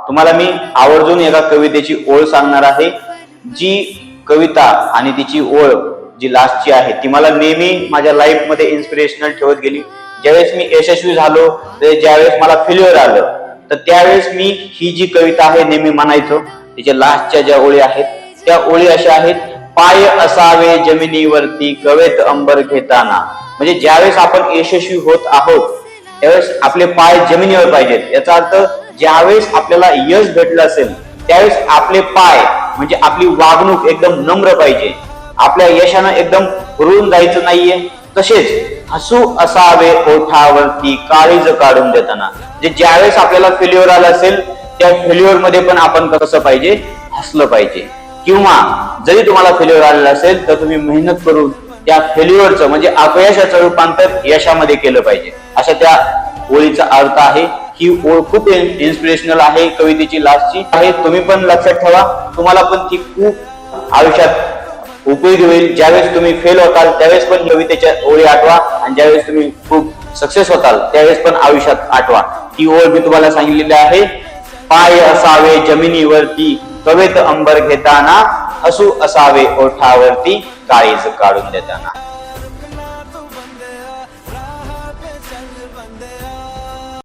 तुम्हाला मी आवर्जून एका कवितेची ओळ सांगणार आहे। जी कविता आणि तिची ओळ जी लास्टची आहे ती मला नेहमी माझ्या लाईफ मध्ये इन्स्पिरेशनल ठेवत गेली। ज्यावेळेस मी यशस्वी झालो, ज्यावेळेस मला फेल्युअर आलं, तर त्यावेळेस मी ही जी कविता आहे नेहमी म्हणायचो। तिच्या लास्टच्या ज्या ओळी आहेत त्या ओळी अशा आहेत, पाय असावे जमिनीवरती कवेत अंबर घेताना। म्हणजे ज्यावेळेस आपण यशस्वी होत आहोत त्यावेळेस आपले पाय जमिनीवर पाहिजेत। याचा अर्थ ज्यावेळेस आपल्याला यश भेटलं असेल त्यावेळेस आपले पाय म्हणजे आपली वागणूक एकदम नम्र पाहिजे, आपल्या यशानं एकदम हुरळून जायचं नाहीये। तसेच हसू असावे ओठावरती काळीज काढून देताना। जे ज्यावेळेस आपल्याला फेल्युअर आलं असेल त्या फेल्युअर मध्ये पण आपण कसं पाहिजे, हसलं पाहिजे। किंवा जरी तुम्हाला फेल्युअर आलेलं असेल तर तुम्ही मेहनत करून त्या फेल्युअरचं म्हणजे अपयशाचं रूपांतर यशामध्ये केलं पाहिजे, अशा त्या ओळीचा अर्थ आहे। ही ओळ खूप इन्स्पिरेशनल आहे, कवितेची लास्टची आहे। तुम्ही पण लक्षात ठेवा, तुम्हाला पण ती खूप आयुष्यात उपयोगी होईल। ज्यावेळेस तुम्ही फेल होताल त्यावेळेस पण कवितेच्या ओळी आठवा, आणि ज्यावेळेस तुम्ही खूप सक्सेस होताल त्यावेळेस पण आयुष्यात आठवा। ही ओळ मी तुम्हाला सांगितलेली आहे, पाय असावे जमिनीवरती कवेत अंबर घेताना, हसू असावे ओठावरती काळीज काढून देताना।